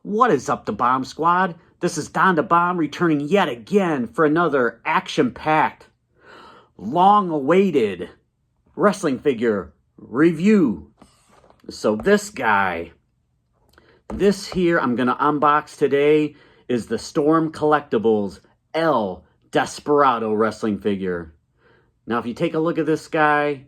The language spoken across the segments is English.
What is up, the Bomb Squad? This is Don the Bomb returning yet again for another action-packed, long-awaited wrestling figure review. So this guy, this here I'm going to unbox today is the Storm Collectibles El Desperado wrestling figure. Now if you take a look at this guy,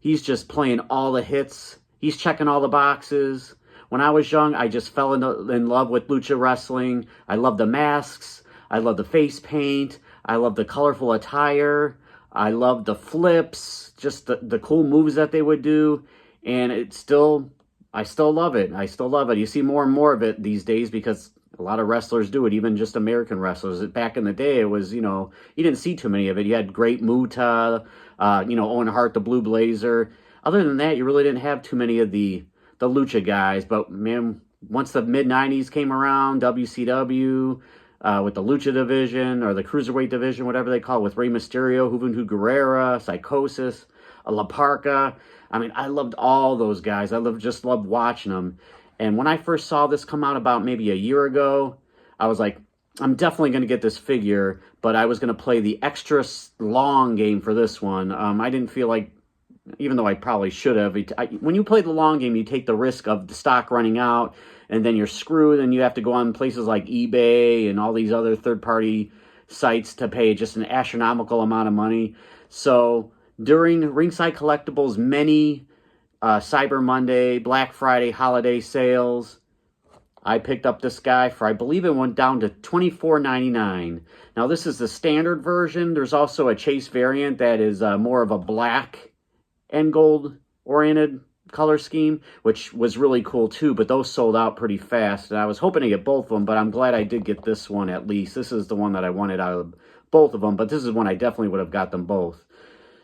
he's just playing all the hits. He's checking all the boxes. When I was young, I just fell in love with lucha wrestling. I love the masks. I love the face paint. I love the colorful attire. I love the flips, just the cool moves that they would do. And I still love it. I still love it. You see more and more of it these days because a lot of wrestlers do it, even just American wrestlers. Back in the day, it was, you didn't see too many of it. You had Great Muta, Owen Hart, the Blue Blazer. Other than that, you really didn't have too many of the lucha guys. But man, once the mid-90s came around, WCW, with the lucha division or the cruiserweight division, whatever they call it, with Rey Mysterio, Juventud Guerrera, Psychosis, La Parca. I mean, I loved all those guys. Just loved watching them. And when I first saw this come out about maybe a year ago, I was like, I'm definitely going to get this figure, but I was going to play the extra long game for this one. I didn't feel like, even though I probably should have, when you play the long game, you take the risk of the stock running out, and then you're screwed, and you have to go on places like eBay and all these other third-party sites to pay just an astronomical amount of money. So during Ringside Collectibles' many Cyber Monday, Black Friday, holiday sales, I picked up this guy for, I believe it went down to $24.99. Now, this is the standard version. There's also a Chase variant that is more of a black and gold-oriented color scheme, which was really cool too, but those sold out pretty fast. And I was hoping to get both of them, but I'm glad I did get this one at least. This is the one that I wanted out of both of them, but this is one I definitely would have got them both.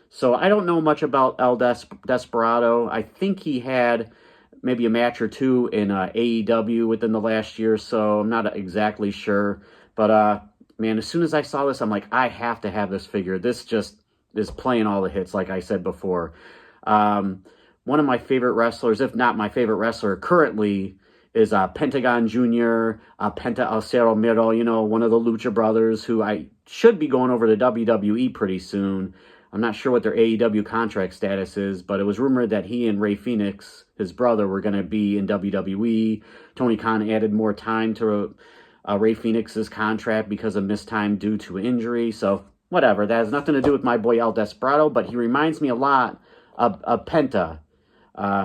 So I don't know much about El Desperado. I think he had maybe a match or two in AEW within the last year, so I'm not exactly sure. But, man, as soon as I saw this, I'm like, I have to have this figure. This just is playing all the hits, like I said before. One of my favorite wrestlers, if not my favorite wrestler currently, is Pentagon Jr., Penta El Cero Miedo, one of the Lucha Brothers, who I should be going over to WWE pretty soon. I'm not sure what their AEW contract status is, but it was rumored that he and Rey Fenix, his brother, were going to be in WWE. Tony Khan added more time to Rey Fenix's contract because of missed time due to injury. So, whatever. That has nothing to do with my boy El Desperado, but he reminds me a lot of Penta.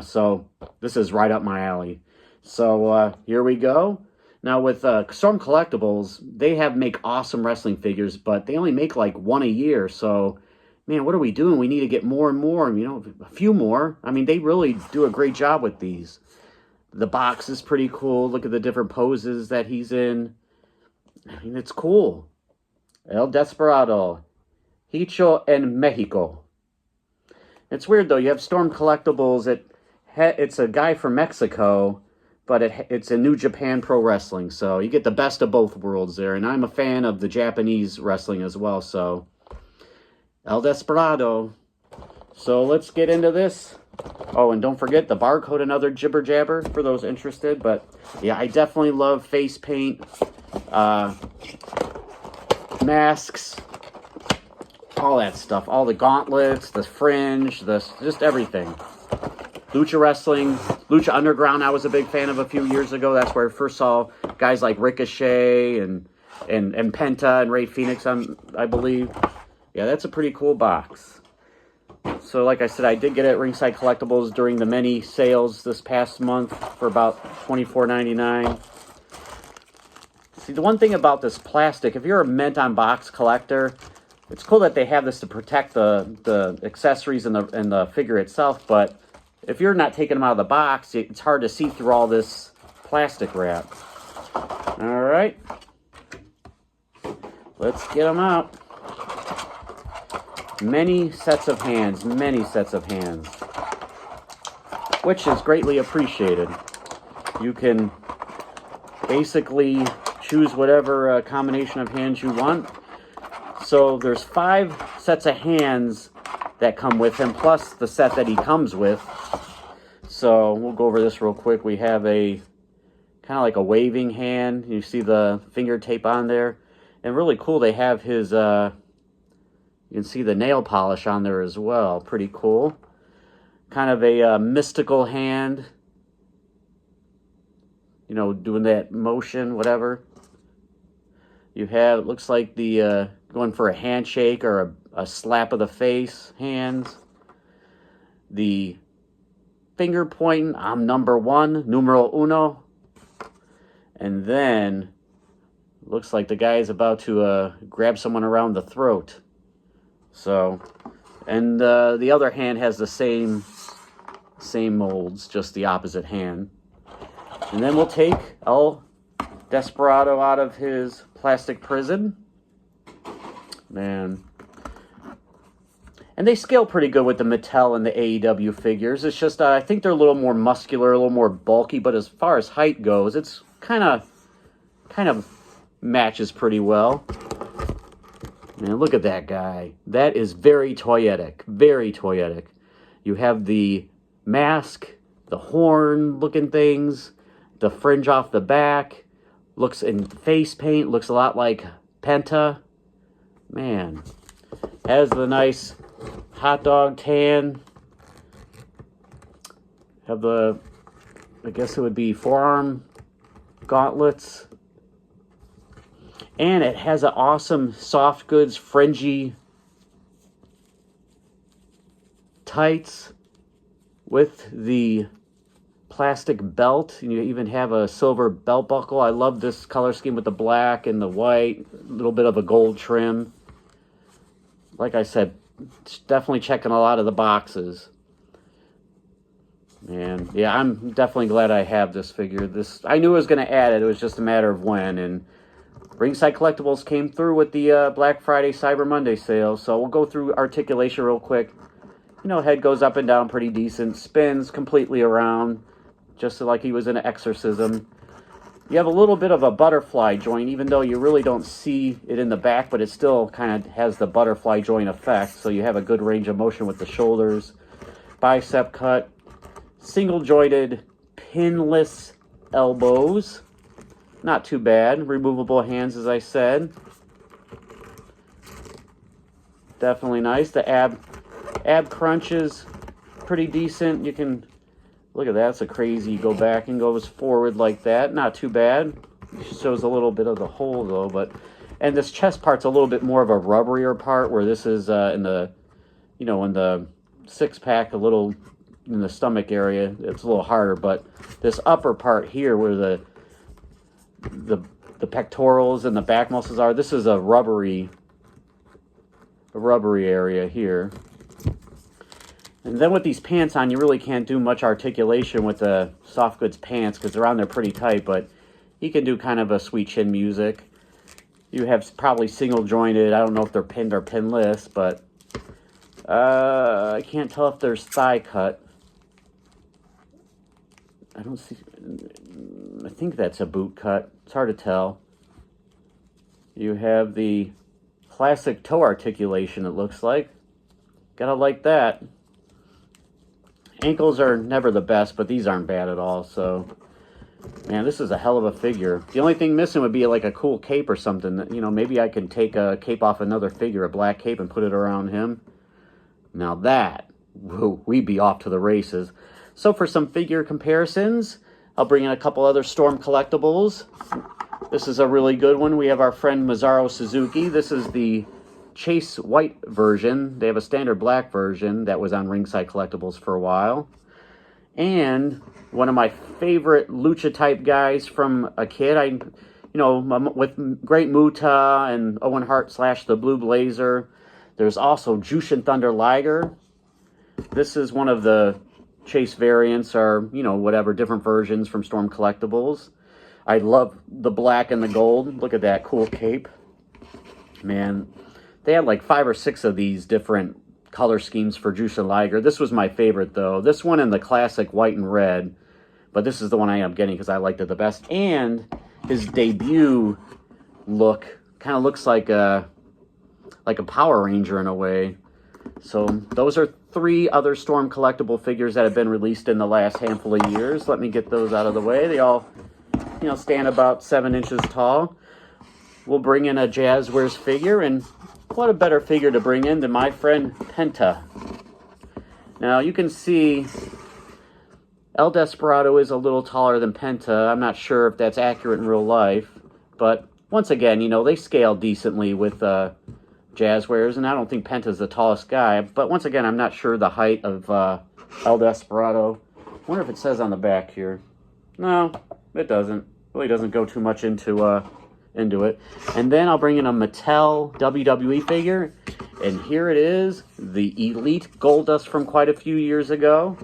So, this is right up my alley. So, here we go. Now, with Storm Collectibles, they make awesome wrestling figures, but they only make like one a year, so man, what are we doing? We need to get more and more, a few more. I mean, they really do a great job with these. The box is pretty cool. Look at the different poses that he's in. I mean, it's cool. El Desperado. Hicho en Mexico. It's weird, though. You have Storm Collectibles. It's a guy from Mexico, but it's a New Japan Pro Wrestling. So you get the best of both worlds there. And I'm a fan of the Japanese wrestling as well, so El Desperado. So let's get into this. Oh, and don't forget the barcode, another jibber jabber for those interested. But yeah, I definitely love face paint, masks, all that stuff. All the gauntlets, the fringe, just everything. Lucha wrestling, Lucha Underground, I was a big fan of a few years ago. That's where I first saw guys like Ricochet and Penta and Rey Fenix, I believe. Yeah, that's a pretty cool box. So like I said, I did get it at Ringside Collectibles during the many sales this past month for about $24.99. See, the one thing about this plastic, if you're a mint-on-box collector, it's cool that they have this to protect the accessories and the figure itself, but if you're not taking them out of the box, it's hard to see through all this plastic wrap. All right. Let's get them out. Many sets of hands, which is greatly appreciated. You can basically choose whatever combination of hands you want. So there's 5 sets of hands that come with him, plus the set that he comes with. So we'll go over this real quick. We have a kind of like a waving hand. You see the finger tape on there. And really cool, they have his, you can see the nail polish on there as well. Pretty cool. Kind of a mystical hand. You know, doing that motion, whatever. You have, it looks like the, going for a handshake or a slap of the face hands. The finger pointing, I'm number one, numero uno. And then, looks like the guy is about to grab someone around the throat. So, and the other hand has the same molds, just the opposite hand. And then we'll take El Desperado out of his plastic prison. Man. And they scale pretty good with the Mattel and the AEW figures. It's just, I think they're a little more muscular, a little more bulky, but as far as height goes, it's kind of matches pretty well. Man, look at that guy. That is very toyetic. Very toyetic. You have the mask, the horn-looking things, the fringe off the back. Looks in face paint. Looks a lot like Penta. Man. Has the nice hot dog tan. Have the, I guess it would be forearm gauntlets. And it has an awesome soft goods fringy tights with the plastic belt. And you even have a silver belt buckle. I love this color scheme with the black and the white. A little bit of a gold trim. Like I said, definitely checking a lot of the boxes. And yeah, I'm definitely glad I have this figure. I knew I was going to add it. It was just a matter of when. And Ringside Collectibles came through with the Black Friday Cyber Monday sale. So we'll go through articulation real quick. You know, head goes up and down pretty decent. Spins completely around, just like he was in an exorcism. You have a little bit of a butterfly joint, even though you really don't see it in the back, but it still kind of has the butterfly joint effect. So you have a good range of motion with the shoulders. Bicep cut. Single jointed, pinless elbows. Not too bad. Removable hands, as I said. Definitely nice. The ab crunch is pretty decent. You can, look at that. It's a crazy, go back and goes forward like that. Not too bad. Shows a little bit of the hole though, but, and this chest part's a little bit more of a rubberier part, where this is in the, you know, in the six pack, a little in the stomach area, it's a little harder, but this upper part here where the pectorals and the back muscles are, this is a rubbery area here. And then with these pants on, you really can't do much articulation with the soft goods pants because they're on there pretty tight, but you can do kind of a sweet chin music. You have probably single jointed, I don't know if they're pinned or pinless, but I can't tell if there's thigh cut. I don't see, I think that's a boot cut. It's hard to tell. You have the classic toe articulation, it looks like. Gotta like that. Ankles are never the best, but these aren't bad at all, so. Man, this is a hell of a figure. The only thing missing would be like a cool cape or something. That, you know, maybe I can take a cape off another figure, a black cape, and put it around him. Now that, whoa, we'd be off to the races. So for some figure comparisons, I'll bring in a couple other Storm collectibles. This is a really good one. We have our friend Masaru Suzuki. This is the Chase White version. They have a standard black version that was on Ringside Collectibles for a while. And one of my favorite lucha type guys from a kid. With Great Muta and Owen Hart / the Blue Blazer. There's also Jushin Thunder Liger. This is one of the Chase variants, or, you know, whatever, different versions from Storm Collectibles. I love the black and the gold. Look at that cool cape. Man, they had like 5 or 6 of these different color schemes for Jushin Liger. This was my favorite, though. This one in the classic white and red. But this is the one I am getting because I liked it the best. And his debut look kind of looks like a Power Ranger in a way. So those are 3 other Storm collectible figures that have been released in the last handful of years. Let me get those out of the way. They all stand about 7 inches tall. We'll bring in a Jazzwares figure, and what a better figure to bring in than my friend Penta. Now, you can see El Desperado is a little taller than Penta. I'm not sure if that's accurate in real life, but once again, they scale decently with Jazzwares, and I don't think Penta's the tallest guy, but once again, I'm not sure the height of El Desperado. I wonder if it says on the back here. No, it doesn't. Really doesn't go too much into it. And then I'll bring in a Mattel WWE figure, and here it is, the Elite Goldust from quite a few years ago,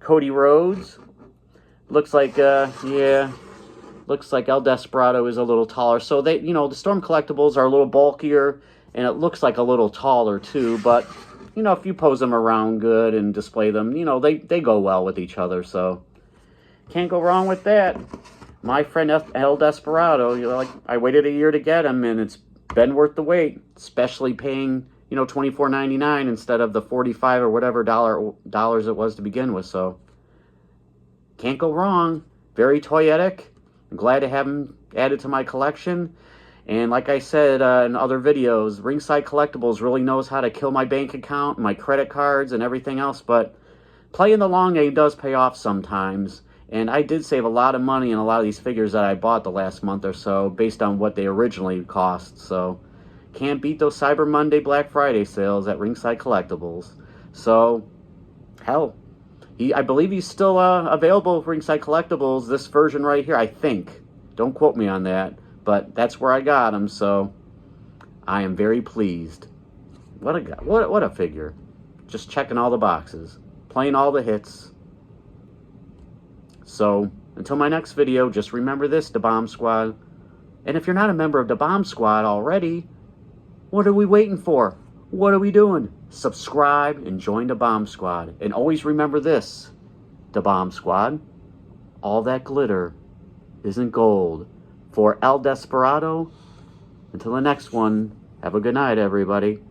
Cody Rhodes. Looks like looks like El Desperado is a little taller. So they, the Storm Collectibles are a little bulkier, and it looks like a little taller too, but if you pose them around good and display them, they go well with each other, so can't go wrong with that. My friend El Desperado, I waited a year to get him, and it's been worth the wait, especially paying, $24.99 instead of the $45 or whatever dollars it was to begin with, so can't go wrong. Very toyetic. I'm glad to have him added to my collection. And like I said in other videos, Ringside Collectibles really knows how to kill my bank account, my credit cards, and everything else, but playing the long game does pay off sometimes. And I did save a lot of money in a lot of these figures that I bought the last month or so based on what they originally cost. So can't beat those Cyber Monday, Black Friday sales at Ringside Collectibles. So, hell, I believe he's still available for Ringside Collectibles, this version right here, I think. Don't quote me on that, but that's where I got him, so I am very pleased. What a figure. Just checking all the boxes, playing all the hits. So, until my next video, just remember this, the Bomb Squad. And if you're not a member of the Bomb Squad already, what are we waiting for? What are we doing? Subscribe and join the Bomb Squad. And always remember this, the Bomb Squad. All that glitter isn't gold. For El Desperado, until the next one, have a good night, everybody.